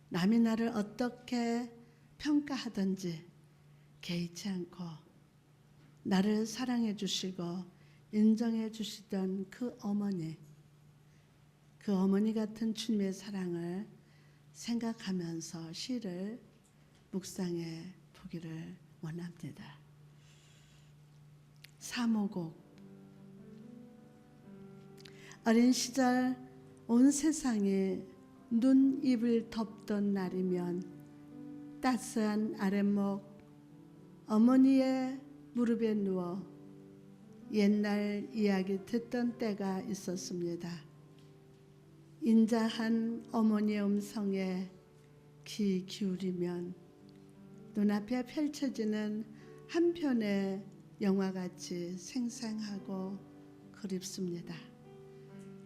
남이 나를 어떻게 평가하든지 개의치 않고 나를 사랑해 주시고 인정해 주시던 그 어머니 같은 주님의 사랑을 생각하면서 시를 묵상해 보기를 원합니다. 사모곡. 어린 시절 온 세상에 눈 입을 덮던 날이면 따스한 아랫목 어머니의 무릎에 누워 옛날 이야기 듣던 때가 있었습니다. 인자한 어머니의 음성에 귀 기울이면 눈앞에 펼쳐지는 한 편의 영화같이 생생하고 그립습니다.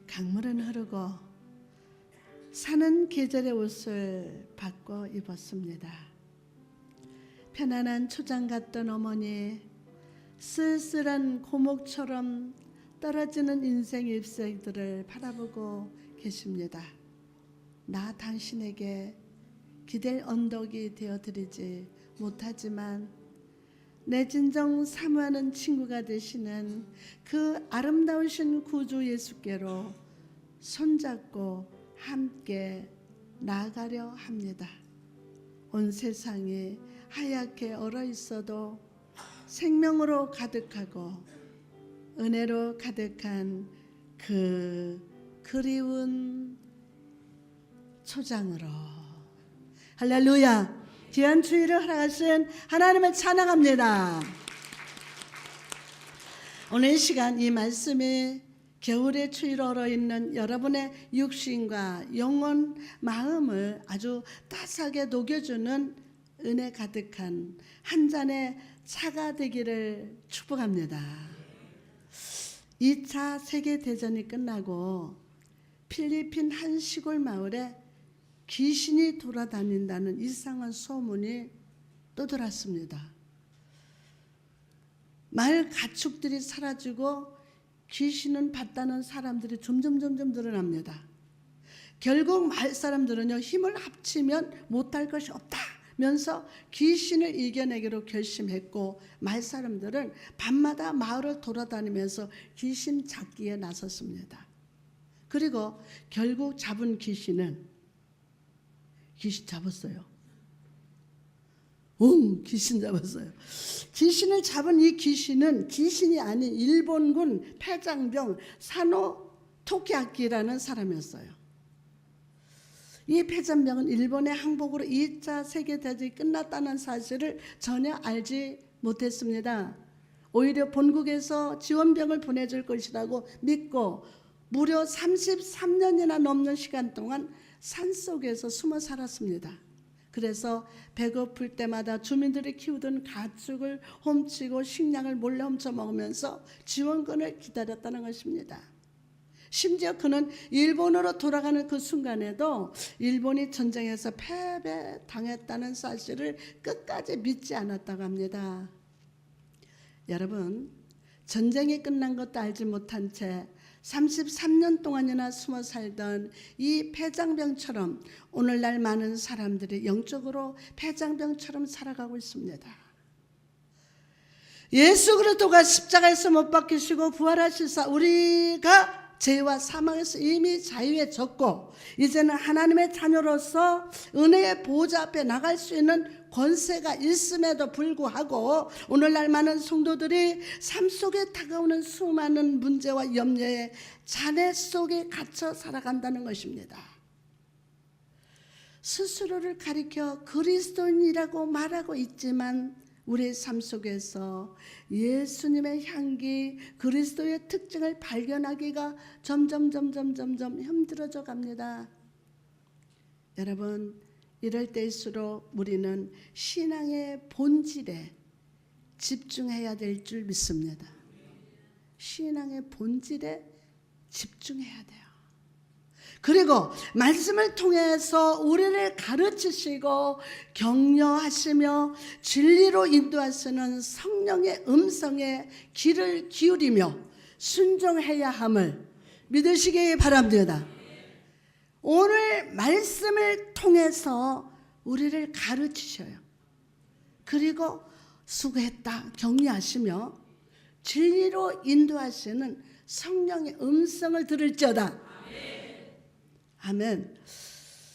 강물은 흐르고 사는 계절의 옷을 바꿔 입었습니다. 편안한 초장 같던 어머니, 쓸쓸한 고목처럼 떨어지는 인생의 잎사귀들을 바라보고 계십니다. 나 당신에게 기댈 언덕이 되어드리지 못하지만 내 진정 사모하는 친구가 되시는 그 아름다우신 구주 예수께로 손잡고 함께 나아가려 합니다. 온 세상이 하얗게 얼어 있어도 생명으로 가득하고 은혜로 가득한 그 그리운 초장으로 할렐루야. 귀한 주일을 허락하신 하나님을 찬양합니다. 오늘 이 시간 이 말씀이 겨울의 추위로 얼어있는 여러분의 육신과 영혼, 마음을 아주 따스하게 녹여주는 은혜 가득한 한 잔의 차가 되기를 축복합니다. 2차 세계대전이 끝나고 필리핀 한 시골 마을에 귀신이 돌아다닌다는 이상한 소문이 떠돌았습니다. 마을 가축들이 사라지고 귀신은 봤다는 사람들이 점점 늘어납니다. 결국 마을 사람들은요, 힘을 합치면 못할 것이 없다면서 귀신을 이겨내기로 결심했고, 마을 사람들은 밤마다 마을을 돌아다니면서 귀신 잡기에 나섰습니다. 그리고 결국 잡은 귀신 잡았어요. 귀신 잡았어요. 귀신을 잡은 이 귀신은 귀신이 아닌 일본군 패장병 사노 토키아키라는 사람이었어요. 이 패장병은 일본의 항복으로 2차 세계대전이 끝났다는 사실을 전혀 알지 못했습니다. 오히려 본국에서 지원병을 보내줄 것이라고 믿고 무려 33년이나 넘는 시간 동안 산속에서 숨어 살았습니다. 그래서 배고플 때마다 주민들이 키우던 가축을 훔치고 식량을 몰래 훔쳐 먹으면서 지원군을 기다렸다는 것입니다. 심지어 그는 일본으로 돌아가는 그 순간에도 일본이 전쟁에서 패배당했다는 사실을 끝까지 믿지 않았다고 합니다. 여러분, 전쟁이 끝난 것도 알지 못한 채 33년 동안이나 숨어 살던 이 폐장병처럼 오늘날 많은 사람들이 영적으로 폐장병처럼 살아가고 있습니다. 예수 그리스도가 십자가에서 못 박히시고 부활하시사 우리가 죄와 사망에서 이미 자유해졌고 이제는 하나님의 자녀로서 은혜의 보좌 앞에 나갈 수 있는 권세가 있음에도 불구하고 오늘날 많은 성도들이 삶 속에 다가오는 수많은 문제와 염려의 잔해 속에 갇혀 살아간다는 것입니다. 스스로를 가리켜 그리스도인이라고 말하고 있지만 우리의 삶 속에서 예수님의 향기, 그리스도의 특징을 발견하기가 점점 힘들어져 갑니다. 여러분, 이럴 때일수록 우리는 신앙의 본질에 집중해야 될 줄 믿습니다. 신앙의 본질에 집중해야 돼요. 그리고 말씀을 통해서 우리를 가르치시고 격려하시며 진리로 인도하시는 성령의 음성에 귀를 기울이며 순종해야 함을 믿으시기 바랍니다. 오늘 말씀을 통해서 우리를 가르치셔요. 그리고 수고했다 격려하시며 진리로 인도하시는 성령의 음성을 들을지어다. 아멘.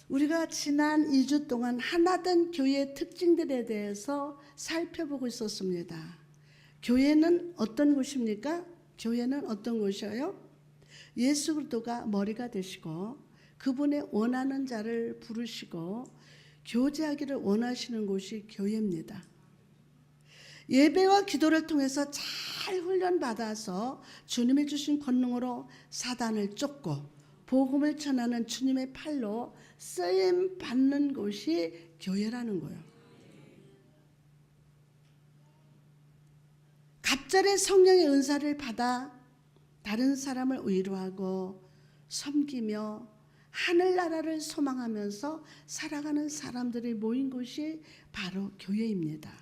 우리가 지난 2주 동안 하나된 교회의 특징들에 대해서 살펴보고 있었습니다. 교회는 어떤 곳입니까? 교회는 어떤 곳이에요? 예수 그리스도가 머리가 되시고 그분의 원하는 자를 부르시고 교제하기를 원하시는 곳이 교회입니다. 예배와 기도를 통해서 잘 훈련받아서 주님이 주신 권능으로 사단을 쫓고 복음을 전하는 주님의 팔로 쓰임 받는 곳이 교회라는 거예요. 갑절에 성령의 은사를 받아 다른 사람을 위로하고 섬기며 하늘나라를 소망하면서 살아가는 사람들이 모인 곳이 바로 교회입니다.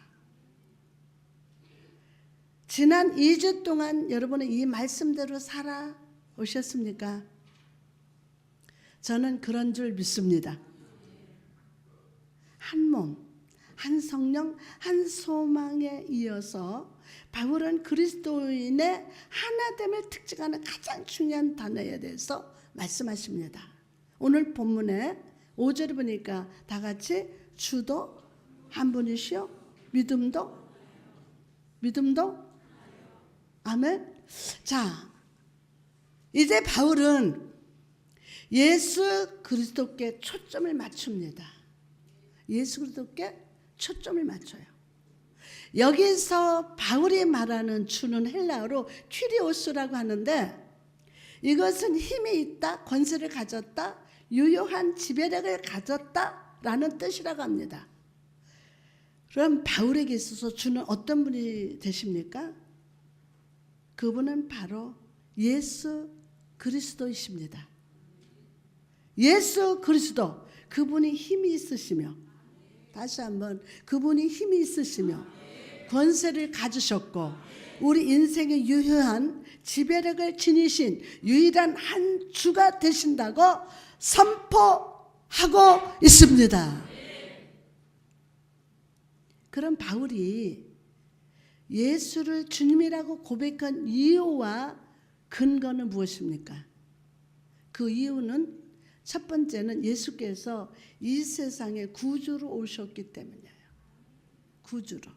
지난 2주 동안 여러분은 이 말씀대로 살아오셨습니까? 저는 그런 줄 믿습니다. 한 몸, 한 성령, 한 소망에 이어서 바울은 그리스도인의 하나됨을 특징하는 가장 중요한 단어에 대해서 말씀하십니다. 오늘 본문에 5절을 보니까 다 같이 주도 한 분이시요 믿음도 아멘. 자, 이제 바울은 예수 그리스도께 초점을 맞춥니다. 예수 그리스도께 초점을 맞춰요. 여기서 바울이 말하는 주는 헬라어로 퀴리오스라고 하는데 이것은 힘이 있다, 권세를 가졌다, 유효한 지배력을 가졌다라는 뜻이라고 합니다. 그럼 바울에게 있어서 주는 어떤 분이 되십니까? 그분은 바로 예수 그리스도이십니다. 예수 그리스도, 그분이 힘이 있으시며, 다시 한번 그분이 힘이 있으시며 권세를 가지셨고 우리 인생의 유효한 지배력을 지니신 유일한 한 주가 되신다고 선포하고 있습니다. 그럼 바울이 예수를 주님이라고 고백한 이유와 근거는 무엇입니까? 그 이유는 첫 번째는 예수께서 이 세상에 구주로 오셨기 때문이에요. 구주로.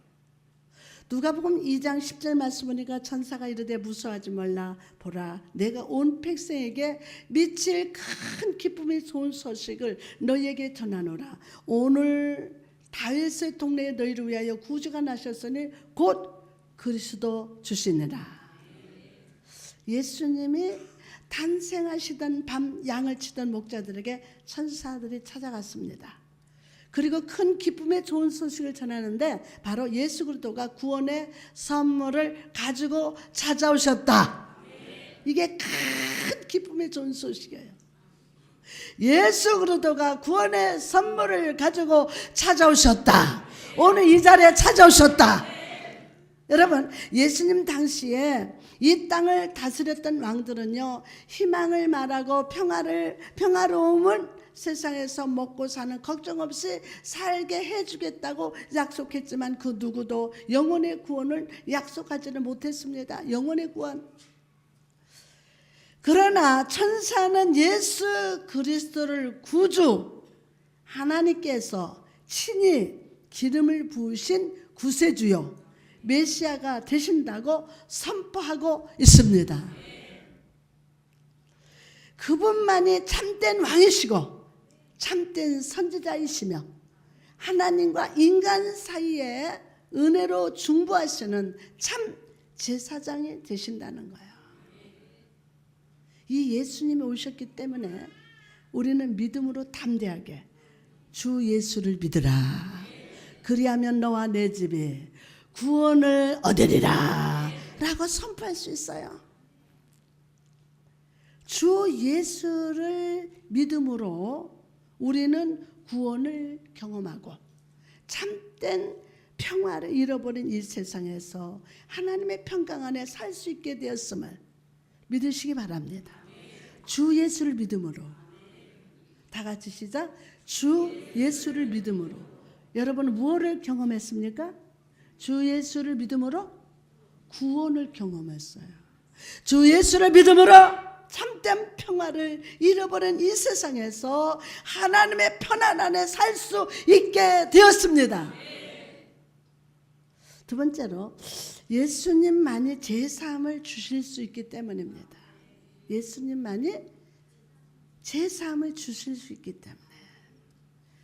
누가복음 2장 10절 말씀 보니까 천사가 이르되 무서워하지 말라. 보라 내가 온 백성에게 미칠 큰 기쁨이 좋은 소식을 너희에게 전하노라. 오늘 다윗의 동네에 너희를 위하여 구주가 나셨으니 곧 그리스도 주시니라. 예수님이 탄생하시던 밤 양을 치던 목자들에게 천사들이 찾아갔습니다. 그리고 큰 기쁨의 좋은 소식을 전하는데 바로 예수 그리스도가 구원의 선물을 가지고 찾아오셨다. 이게 큰 기쁨의 좋은 소식이에요. 예수 그리스도가 구원의 선물을 가지고 찾아오셨다. 오늘 이 자리에 찾아오셨다. 여러분, 예수님 당시에 이 땅을 다스렸던 왕들은요, 희망을 말하고 평화로움을 세상에서 먹고 사는 걱정 없이 살게 해주겠다고 약속했지만 그 누구도 영혼의 구원을 약속하지는 못했습니다. 영혼의 구원. 그러나 천사는 예수 그리스도를 구주, 하나님께서 친히 기름을 부으신 구세주요 메시아가 되신다고 선포하고 있습니다. 그분만이 참된 왕이시고 참된 선지자이시며 하나님과 인간 사이에 은혜로 중보하시는 참 제사장이 되신다는 거예요. 이 예수님이 오셨기 때문에 우리는 믿음으로 담대하게 주 예수를 믿으라. 그리하면 너와 내 집이 구원을 얻으리라 라고 선포할 수 있어요. 주 예수를 믿음으로 우리는 구원을 경험하고 참된 평화를 잃어버린 이 세상에서 하나님의 평강 안에 살 수 있게 되었음을 믿으시기 바랍니다. 주 예수를 믿음으로 다 같이 시작. 주 예수를 믿음으로. 여러분 무엇을 경험했습니까? 주 예수를 믿음으로 구원을 경험했어요. 주 예수를 믿음으로 참된 평화를 잃어버린 이 세상에서 하나님의 편안 안에 살 수 있게 되었습니다. 두 번째로 예수님만이 제사함을 주실 수 있기 때문입니다. 예수님만이 제사함을 주실 수 있기 때문에.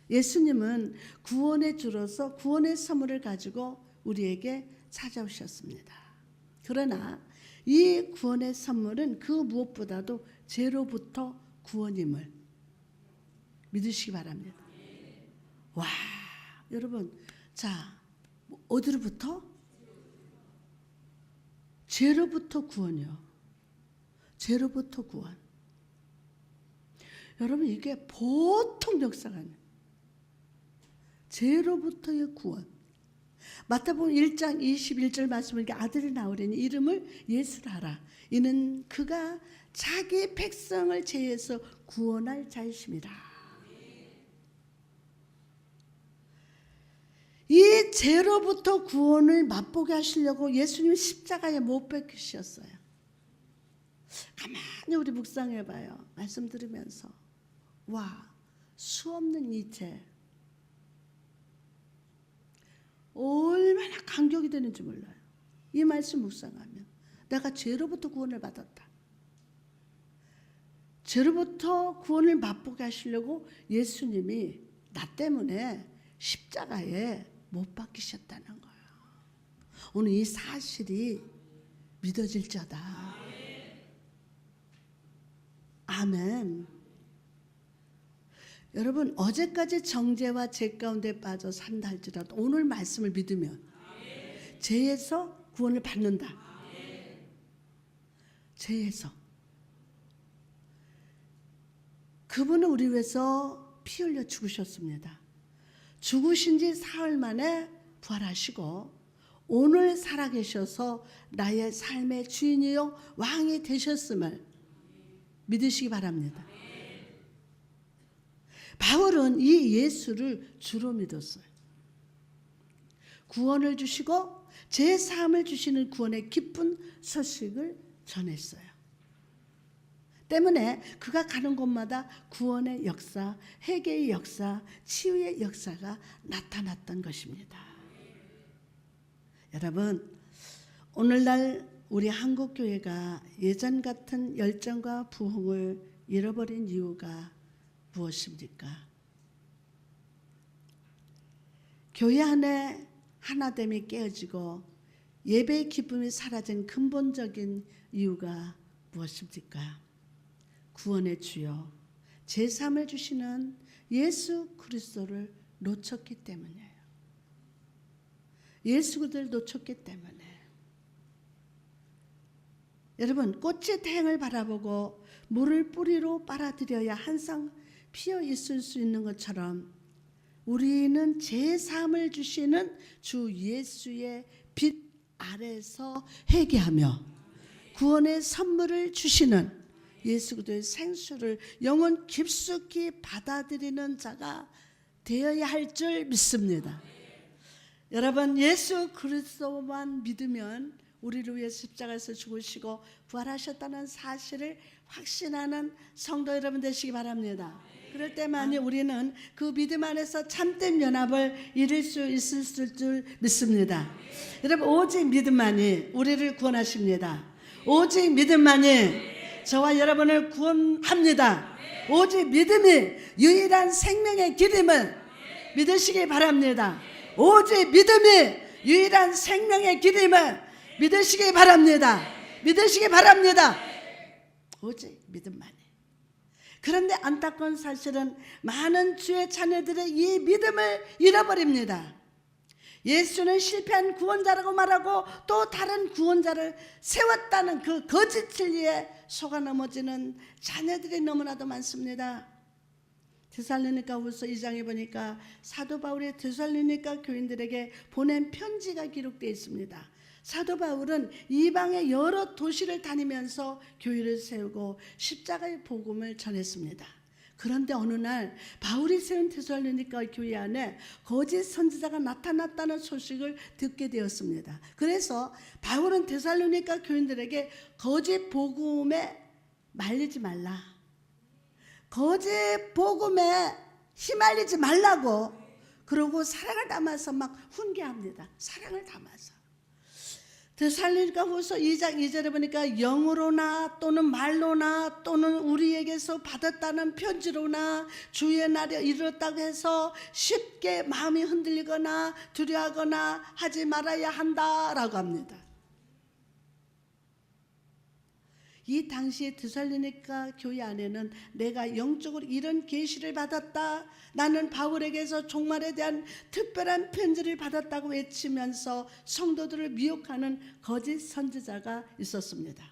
예수님은 구원의 주로서 구원의 선물을 가지고 우리에게 찾아오셨습니다. 그러나 이 구원의 선물은 그 무엇보다도 죄로부터 구원임을 믿으시기 바랍니다. 와, 여러분, 자, 어디로부터? 죄로부터 구원이요. 죄로부터 구원. 여러분, 이게 보통 역사가 아니에요. 죄로부터의 구원. 마태복음 1장 21절 말씀을 아들이 나오려니 이름을 예수라 하라. 이는 그가 자기 백성을 죄에서 구원할 자이심이라. 이 죄로부터 구원을 맛보게 하시려고 예수님 십자가에 못 박히셨어요. 가만히 우리 묵상해봐요. 말씀 들으면서 와, 수없는 이 죄 얼마나 감격이 되는지 몰라요. 이 말씀 묵상하면 내가 죄로부터 구원을 받았다. 죄로부터 구원을 맛보게 하시려고 예수님이 나 때문에 십자가에 못 박히셨다는 거예요. 오늘 이 사실이 믿어질지어다. 아멘. 여러분, 어제까지 정죄와 죄 가운데 빠져 산다 할지라도 오늘 말씀을 믿으면 죄에서 구원을 받는다. 죄에서. 그분은 우리 위해서 피 흘려 죽으셨습니다. 죽으신 지 사흘 만에 부활하시고 오늘 살아계셔서 나의 삶의 주인이요 왕이 되셨음을 믿으시기 바랍니다. 바울은 이 예수를 주로 믿었어요. 구원을 주시고 제 삶을 주시는 구원의 기쁜 소식을 전했어요. 때문에 그가 가는 곳마다 구원의 역사, 회개의 역사, 치유의 역사가 나타났던 것입니다. 여러분, 오늘날 우리 한국교회가 예전 같은 열정과 부흥을 잃어버린 이유가 무엇입니까? 교회 안에 하나됨이 깨어지고 예배의 기쁨이 사라진 근본적인 이유가 무엇입니까? 구원의 주요 제3을 주시는 예수 그리스도를 놓쳤기 때문이에요. 예수 그리스도를 놓쳤기 때문에. 여러분, 꽃의 태양을 바라보고 물을 뿌리로 빨아들여야 항상 피어 있을 수 있는 것처럼 우리는 제3을 주시는 주 예수의 빛 아래서 회개하며 구원의 선물을 주시는 예수 그리스도의 생수를 영혼 깊숙이 받아들이는 자가 되어야 할 줄 믿습니다. 여러분, 예수 그리스도만 믿으면 우리를 위해 십자가에서 죽으시고 부활하셨다는 사실을 확신하는 성도 여러분 되시기 바랍니다. 그럴 때만이 우리는 그 믿음 안에서 참된 연합을 이룰 수 있을 줄 믿습니다. 여러분, 오직 믿음만이 우리를 구원하십니다. 오직 믿음만이 저와 여러분을 구원합니다. 오직 믿음이 유일한 생명의 길임을 믿으시기 바랍니다. 오직 믿음이 유일한 생명의 길임을 믿으시기 바랍니다. 믿으시기 바랍니다. 오직 믿음만이. 그런데 안타까운 사실은 많은 주의 자녀들의 이 믿음을 잃어버립니다. 예수는 실패한 구원자라고 말하고 또 다른 구원자를 세웠다는 그 거짓 진리에 속아 넘어지는 자녀들이 너무나도 많습니다. 데살로니가후서 2장에 보니까 사도 바울이 데살로니가 교인들에게 보낸 편지가 기록되어 있습니다. 사도 바울은 이방의 여러 도시를 다니면서 교회를 세우고 십자가의 복음을 전했습니다. 그런데 어느 날 바울이 세운 데살로니가 교회 안에 거짓 선지자가 나타났다는 소식을 듣게 되었습니다. 그래서 바울은 데살로니가 교인들에게 거짓 복음에 말리지 말라, 거짓 복음에 휘말리지 말라고, 그러고 사랑을 담아서 막 훈계합니다. 사랑을 담아서. 데살로니가 후서 2장 2절에 보니까 영으로나 또는 말로나 또는 우리에게서 받았다는 편지로나 주의 날에 이르렀다고 해서 쉽게 마음이 흔들리거나 두려워하거나 하지 말아야 한다라고 합니다. 이 당시에 데살로니가 교회 안에는 내가 영적으로 이런 계시를 받았다, 나는 바울에게서 종말에 대한 특별한 편지를 받았다고 외치면서 성도들을 미혹하는 거짓 선지자가 있었습니다.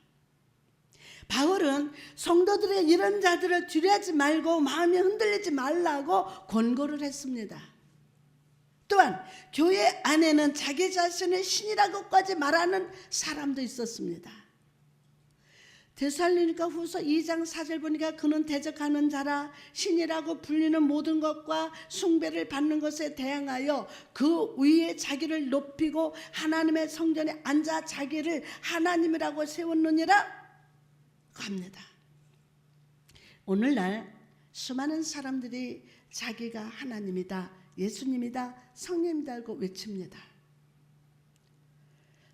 바울은 성도들의 이런 자들을 두려워하지 말고 마음이 흔들리지 말라고 권고를 했습니다. 또한 교회 안에는 자기 자신을 신이라고까지 말하는 사람도 있었습니다. 데살로니가 후서 2장 4절 보니까 그는 대적하는 자라 신이라고 불리는 모든 것과 숭배를 받는 것에 대항하여 그 위에 자기를 높이고 하나님의 성전에 앉아 자기를 하나님이라고 세웠느니라 합니다. 오늘날 수많은 사람들이 자기가 하나님이다, 예수님이다, 성령이다 알고 외칩니다.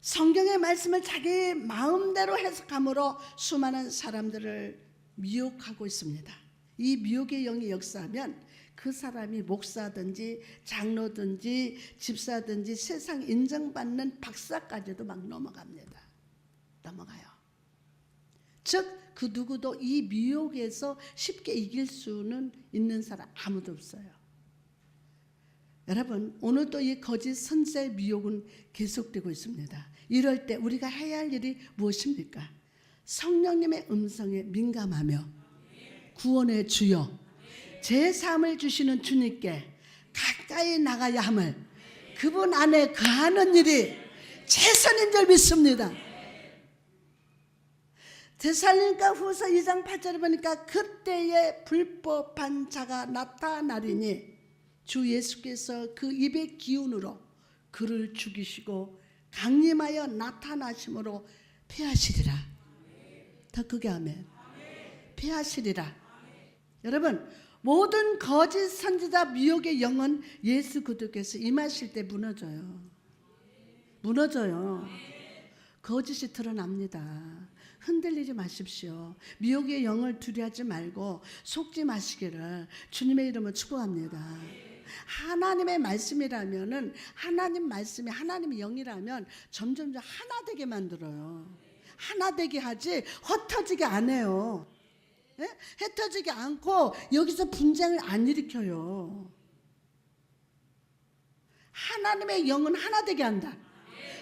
성경의 말씀을 자기 마음대로 해석함으로 수많은 사람들을 미혹하고 있습니다. 이 미혹의 영이 역사하면 그 사람이 목사든지 장로든지 집사든지 세상 인정받는 박사까지도 막 넘어갑니다. 넘어가요. 즉 그 누구도 이 미혹에서 쉽게 이길 수는 있는 사람 아무도 없어요. 여러분, 오늘도 이 거짓 선지자의 미혹은 계속되고 있습니다. 이럴 때 우리가 해야 할 일이 무엇입니까? 성령님의 음성에 민감하며 구원의 주여, 제 삶을 주시는 주님께 가까이 나가야 함을, 그분 안에 거하는 일이 최선인 줄 믿습니다. 데살로니가 후서 2장 8절에 보니까 그때에 불법한 자가 나타나리니 주 예수께서 그 입의 기운으로 그를 죽이시고 강림하여 나타나심으로 패하시리라. 더 크게 아멘. 패하시리라. 여러분, 모든 거짓 선지자 미혹의 영은 예수 그리스도께서 임하실 때 무너져요. 무너져요. 거짓이 드러납니다. 흔들리지 마십시오. 미혹의 영을 두려워하지 말고 속지 마시기를 주님의 이름으로 축복합니다. 하나님의 말씀이라면은, 하나님 말씀이 하나님의 영이라면 점점 하나 되게 만들어요. 하나 되게 하지 흩어지게 안 해요. 예? 흩어지게 않고 여기서 분쟁을 안 일으켜요. 하나님의 영은 하나 되게 한다.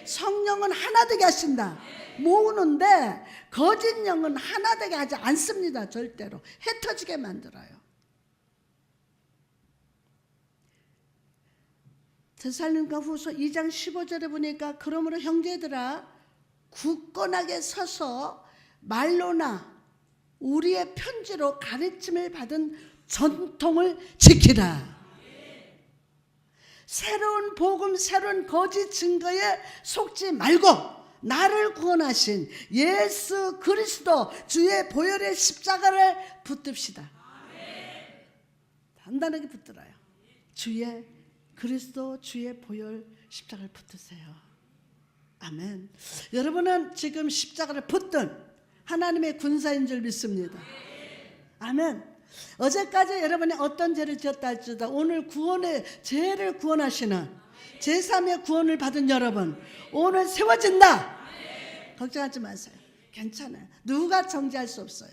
성령은 하나 되게 하신다. 모으는데 거짓 영은 하나 되게 하지 않습니다. 절대로 흩어지게 만들어요. 데살로니가 후서 2장 15절에 보니까 그러므로 형제들아 굳건하게 서서 말로나 우리의 편지로 가르침을 받은 전통을 지키라. 새로운 복음, 새로운 거짓 증거에 속지 말고 나를 구원하신 예수 그리스도 주의 보혈의 십자가를 붙듭시다. 단단하게 붙들어요. 주의 그리스도 주의 보혈 십자가를 붙드세요. 아멘. 여러분은 지금 십자가를 붙든 하나님의 군사인 줄 믿습니다. 아멘. 어제까지 여러분이 어떤 죄를 지었다 할지라도 오늘 구원의 죄를 구원하시는 제3의 구원을 받은 여러분, 오늘 세워진다. 걱정하지 마세요. 괜찮아요. 누가 정죄할 수 없어요.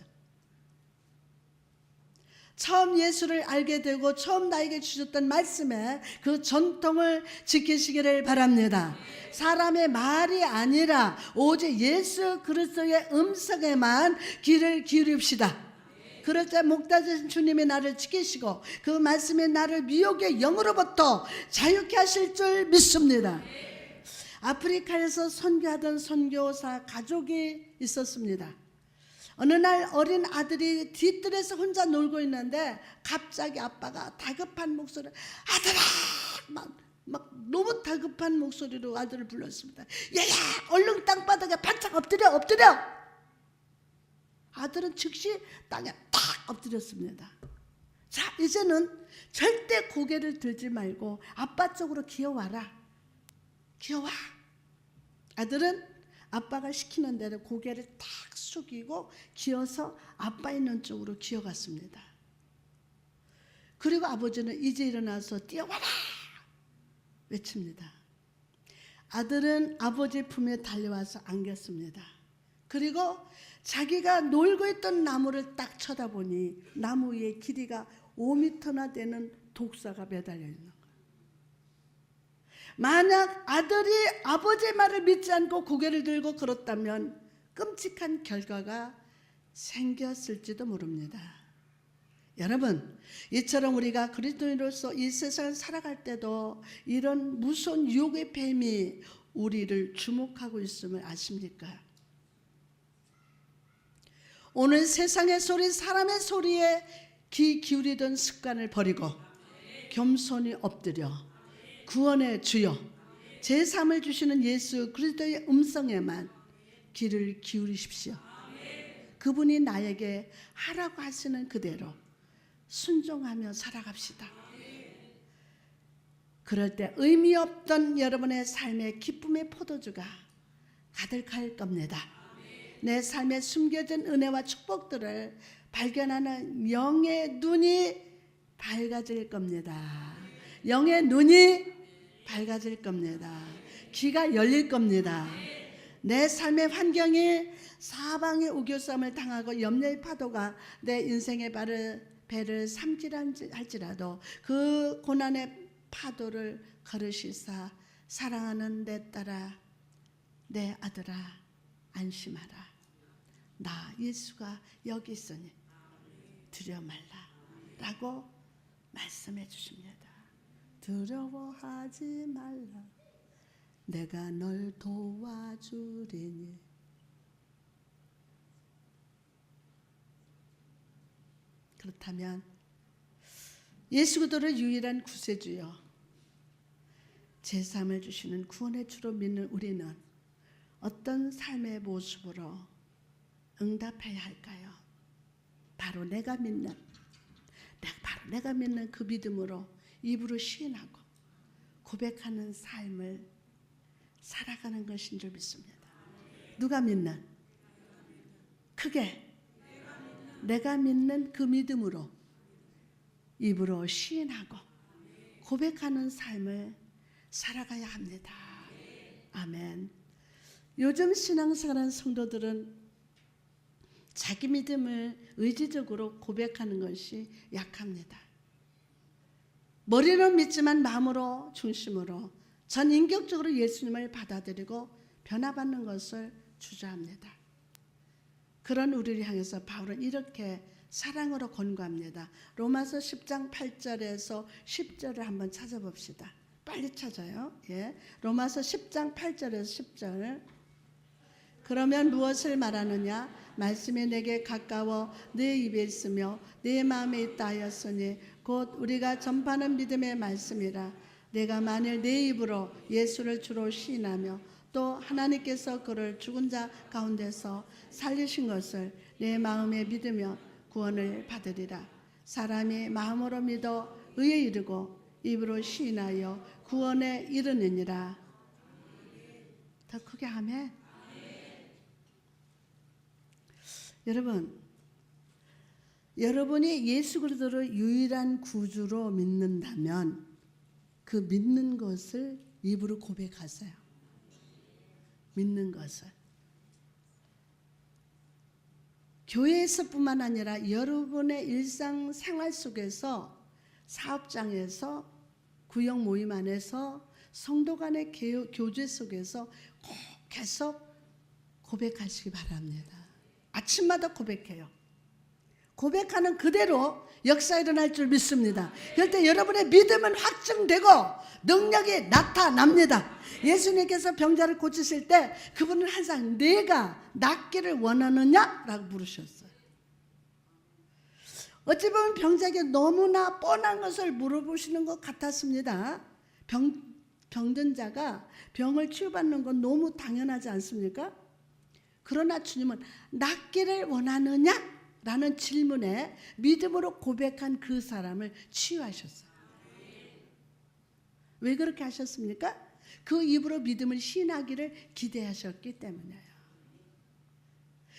처음 예수를 알게 되고 처음 나에게 주셨던 말씀에 그 전통을 지키시기를 바랍니다. 사람의 말이 아니라 오직 예수 그리스도의 음성에만 귀를 기울입시다. 그럴 때 목자 되신 주님이 나를 지키시고 그 말씀이 나를 미혹의 영으로부터 자유케 하실 줄 믿습니다. 아프리카에서 선교하던 선교사 가족이 있었습니다. 어느 날 어린 아들이 뒤뜰에서 혼자 놀고 있는데 갑자기 아빠가 다급한 목소리로 아들아 막 너무 다급한 목소리로 아들을 불렀습니다. 얘야 얼른 땅바닥에 바짝 엎드려. 아들은 즉시 땅에 탁 엎드렸습니다. 자, 이제는 절대 고개를 들지 말고 아빠 쪽으로 기어와라. 기어와. 아들은 아빠가 시키는 대로 고개를 탁 숙이고 기어서 아빠 있는 쪽으로 기어갔습니다. 그리고 아버지는 이제 일어나서 뛰어와라 외칩니다. 아들은 아버지 품에 달려와서 안겼습니다. 그리고 자기가 놀고 있던 나무를 딱 쳐다보니 나무 위에 길이가 5m나 되는 독사가 매달려 있는 거예요. 만약 아들이 아버지의 말을 믿지 않고 고개를 들고 걸었다면 끔찍한 결과가 생겼을지도 모릅니다. 여러분, 이처럼 우리가 그리스도인으로서 이 세상을 살아갈 때도 이런 무서운 유혹의 뱀이 우리를 주목하고 있음을 아십니까? 오늘 세상의 소리, 사람의 소리에 귀 기울이던 습관을 버리고 겸손히 엎드려 구원의 주여 제 삶을 주시는 예수 그리스도의 음성에만 귀를 기울이십시오. 그분이 나에게 하라고 하시는 그대로 순종하며 살아갑시다. 그럴 때 의미 없던 여러분의 삶의 기쁨의 포도주가 가득할 겁니다. 내 삶에 숨겨진 은혜와 축복들을 발견하는 영의 눈이 밝아질 겁니다. 영의 눈이 밝아질 겁니다. 귀가 열릴 겁니다. 내 삶의 환경이 사방의 우겨쌈을 당하고 염려의 파도가 내 인생의 배를 삼킬할지라도 그 고난의 파도를 걸으시사 사랑하는 내 딸아 내 아들아 안심하라. 나 예수가 여기 있으니 두려워 말라 라고 말씀해 주십니다. 두려워하지 말라 내가 널 도와주리니. 그렇다면 예수 그리스도를 유일한 구세주여 제 삶을 주시는 구원의 주로 믿는 우리는 어떤 삶의 모습으로 응답해야 할까요? 바로 내가 믿는 그 믿음으로 입으로 시인하고 고백하는 삶을 살아가는 것인 줄 믿습니다. 누가 믿는? 크게 내가 믿는 그 믿음으로 입으로 시인하고 고백하는 삶을 살아가야 합니다. 아멘. 요즘 신앙생활하는 성도들은 자기 믿음을 의지적으로 고백하는 것이 약합니다. 머리는 믿지만 마음으로 중심으로 전인격적으로 예수님을 받아들이고 변화받는 것을 주저합니다. 그런 우리를 향해서 바울은 이렇게 사랑으로 권고합니다. 로마서 10장 8절에서 10절을 한번 찾아봅시다. 빨리 찾아요. 예. 로마서 10장 8절에서 10절. 그러면 무엇을 말하느냐? 말씀이 내게 가까워 내 입에 있으며 내 마음에 있다 하였으니 곧 우리가 전파하는 믿음의 말씀이라. 내가 만일 내 입으로 예수를 주로 시인하며 또 하나님께서 그를 죽은 자 가운데서 살리신 것을 내 마음에 믿으며 구원을 받으리라. 사람이 마음으로 믿어 의에 이르고 입으로 시인하여 구원에 이르느니라. 더 크게 아멘. 여러분이 예수 그리스도를 유일한 구주로 믿는다면 그 믿는 것을 입으로 고백하세요. 믿는 것을. 교회에서뿐만 아니라 여러분의 일상생활 속에서 사업장에서 구역 모임 안에서 성도 간의 교제 속에서 꼭 계속 고백하시기 바랍니다. 아침마다 고백해요. 고백하는 그대로 역사 일어날 줄 믿습니다. 그럴 때 여러분의 믿음은 확증되고 능력이 나타납니다. 예수님께서 병자를 고치실 때 그분은 항상 내가 낫기를 원하느냐라고 물으셨어요. 어찌 보면 병자에게 너무나 뻔한 것을 물어보시는 것 같았습니다. 병든 자가 병을 치유받는 건 너무 당연하지 않습니까? 그러나 주님은 낫기를 원하느냐? 라는 질문에 믿음으로 고백한 그 사람을 치유하셨어요. 왜 그렇게 하셨습니까? 그 입으로 믿음을 시인하기를 기대하셨기 때문이에요.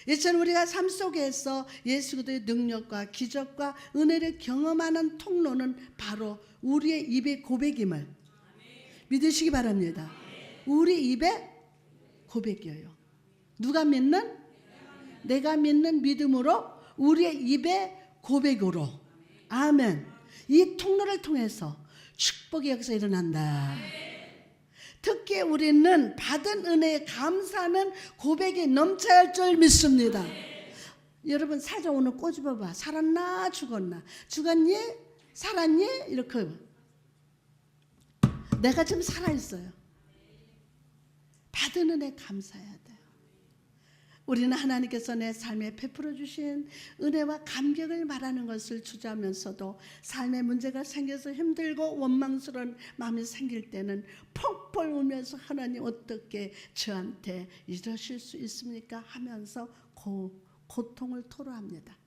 이처럼 우리가 삶 속에서 예수 그리스도의 능력과 기적과 은혜를 경험하는 통로는 바로 우리의 입의 고백임을 믿으시기 바랍니다. 우리 입의 고백이에요. 누가 믿는? 내가 믿는 믿음으로 우리의 입의 고백으로. 아멘. 이 통로를 통해서 축복의 역사 일어난다. 특히 우리는 받은 은혜에 감사하는 고백이 넘쳐야 할 줄 믿습니다. 여러분 살자 오늘 꼬집어봐. 살았나 죽었나? 죽었니? 살았니? 이렇게. 내가 지금 살아있어요. 받은 은혜에 감사해야 돼요. 우리는 하나님께서 내 삶에 베풀어 주신 은혜와 감격을 말하는 것을 주저하면서도 삶에 문제가 생겨서 힘들고 원망스러운 마음이 생길 때는 펑펑 울면서 하나님 어떻게 저한테 이러실 수 있습니까? 하면서 고통을 토로합니다.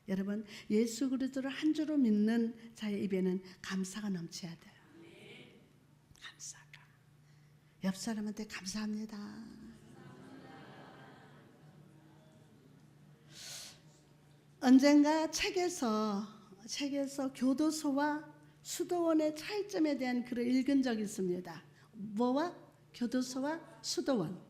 여러분 예수 그리스도를 한 주로 믿는 자의 입에는 감사가 넘쳐야 돼요. 감사가. 옆 사람한테 감사합니다. 언젠가 책에서 교도소와 수도원의 차이점에 대한 글을 읽은 적이 있습니다. 뭐와? 교도소와 수도원.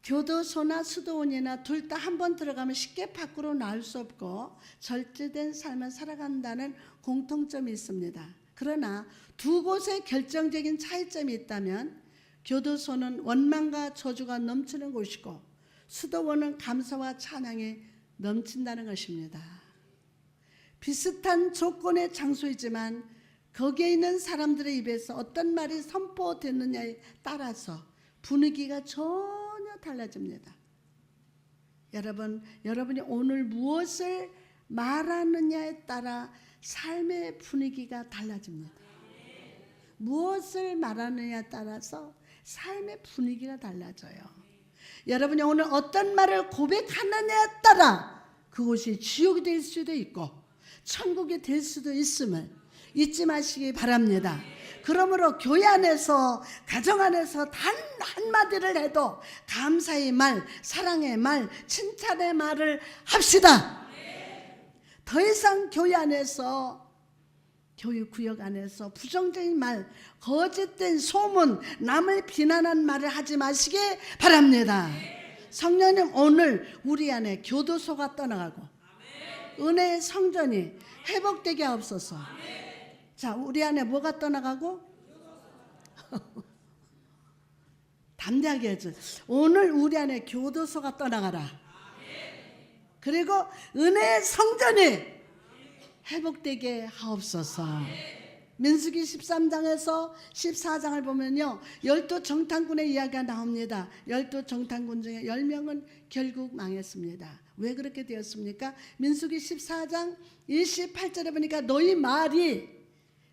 교도소나 수도원이나 둘 다 한 번 들어가면 쉽게 밖으로 나올 수 없고 절제된 삶을 살아간다는 공통점이 있습니다. 그러나 두 곳의 결정적인 차이점이 있다면 교도소는 원망과 저주가 넘치는 곳이고 수도원은 감사와 찬양이 넘친다는 것입니다. 비슷한 조건의 장소이지만 거기에 있는 사람들의 입에서 어떤 말이 선포됐느냐에 따라서 분위기가 전혀 달라집니다. 여러분이 오늘 무엇을 말하느냐에 따라 삶의 분위기가 달라집니다. 무엇을 말하느냐에 따라서 삶의 분위기가 달라져요. 여러분이 오늘 어떤 말을 고백하느냐에 따라 그곳이 지옥이 될 수도 있고 천국이 될 수도 있음을 잊지 마시기 바랍니다. 그러므로 교회 안에서 가정 안에서 단 한마디를 해도 감사의 말, 사랑의 말, 칭찬의 말을 합시다. 더 이상 교회 안에서 교회 구역 안에서 부정적인 말, 거짓된 소문, 남을 비난한 말을 하지 마시기 바랍니다. 성령님 오늘 우리 안에 교도소가 떠나가고 은혜의 성전이 회복되게 하옵소서. 자, 우리 안에 뭐가 떠나가고? 담대하게 해줘. 오늘 우리 안에 교도소가 떠나가라. 그리고 은혜의 성전이 회복되게 하옵소서. 민수기 13장에서 14장을 보면요 12정탐꾼의 이야기가 나옵니다. 12정탐꾼 중에 10명은 결국 망했습니다. 왜 그렇게 되었습니까? 민수기 14장 28절에 보니까 너희 말이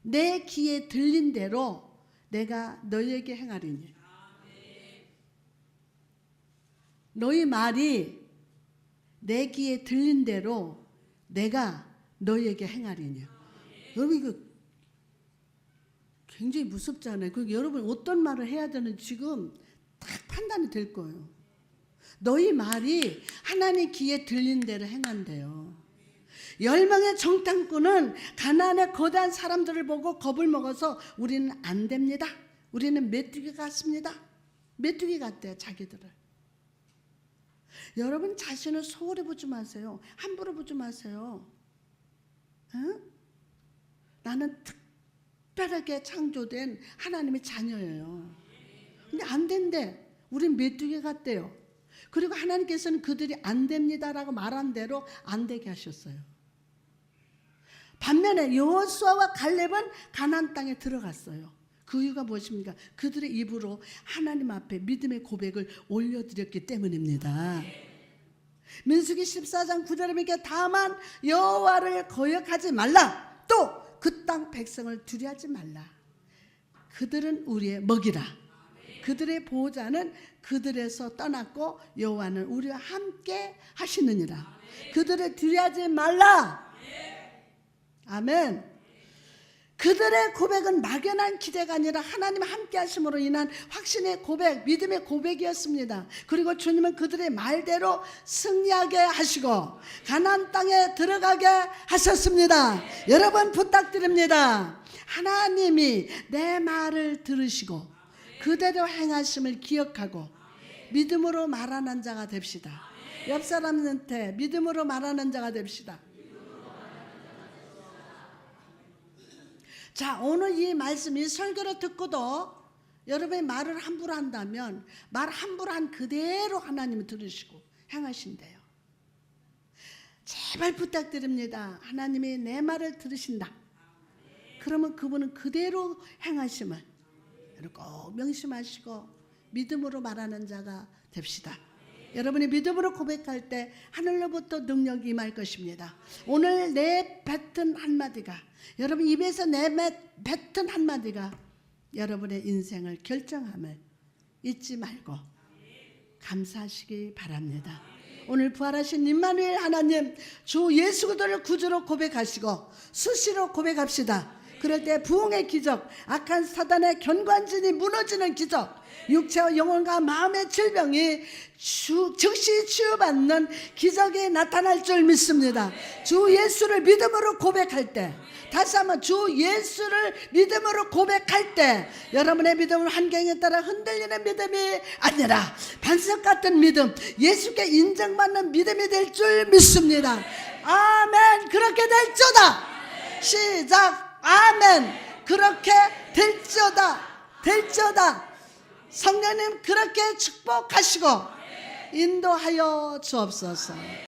내 귀에 들린 대로 내가 너희에게 행하리니. 너희 말이 내 귀에 들린 대로 내가 너희에게 행하리니. 여러분 이거 굉장히 무섭잖아요. 여러분 어떤 말을 해야 되는지 지금 딱 판단이 될 거예요. 너희 말이 하나님 귀에 들린 대로 행한대요. 10명의 정탐꾼은 가나안의 거대한 사람들을 보고 겁을 먹어서 우리는 안 됩니다. 우리는 메뚜기 같습니다. 메뚜기 같대요. 자기들을. 여러분 자신을 소홀히 보지 마세요. 함부로 보지 마세요. 응? 나는 특별하게 창조된 하나님의 자녀예요. 근데 안 된대. 우린 메뚜기 같대요. 그리고 하나님께서는 그들이 안 됩니다라고 말한 대로 안 되게 하셨어요. 반면에 여호수아와 갈렙은 가나안 땅에 들어갔어요. 그 이유가 무엇입니까? 그들의 입으로 하나님 앞에 믿음의 고백을 올려드렸기 때문입니다. 민수기 14장 9절에 보니까 다만 여호와를 거역하지 말라. 또 그 땅 백성을 두려워하지 말라. 그들은 우리의 먹이라. 그들의 보호자는 그들에서 떠났고 여호와는 우리와 함께 하시느니라. 그들을 두려워하지 말라. 아멘. 그들의 고백은 막연한 기대가 아니라 하나님 함께 하심으로 인한 확신의 고백, 믿음의 고백이었습니다. 그리고 주님은 그들의 말대로 승리하게 하시고 가나안 땅에 들어가게 하셨습니다. 여러분 부탁드립니다. 하나님이 내 말을 들으시고 그대로 행하심을 기억하고 믿음으로 말하는 자가 됩시다. 옆 사람한테 믿음으로 말하는 자가 됩시다. 자, 오늘 이 말씀, 이 설교를 듣고도 여러분의 말을 함부로 한다면 말 함부로 한 그대로 하나님을 들으시고 행하신대요. 제발 부탁드립니다. 하나님이 내 말을 들으신다. 그러면 그분은 그대로 행하심을 꼭 명심하시고 믿음으로 말하는 자가 됩시다. 여러분이 믿음으로 고백할 때 하늘로부터 능력이 임할 것입니다. 오늘 내 뱉은 한마디가, 여러분 입에서 내 뱉은 한마디가 여러분의 인생을 결정함을 잊지 말고 감사하시기 바랍니다. 오늘 부활하신 임마누엘 하나님, 주 예수 그리스도를 구주로 고백하시고 수시로 고백합시다. 그럴 때 부흥의 기적, 악한 사단의 견관진이 무너지는 기적, 육체와 영혼과 마음의 질병이 즉시 치유받는 기적이 나타날 줄 믿습니다. 주 예수를 믿음으로 고백할 때, 다시 한번 주 예수를 믿음으로 고백할 때 여러분의 믿음은 환경에 따라 흔들리는 믿음이 아니라 반석 같은 믿음, 예수께 인정받는 믿음이 될 줄 믿습니다. 아멘. 그렇게 될지어다. 시작. 아멘. 그렇게 될지어다. 성령님 그렇게 축복하시고 인도하여 주옵소서.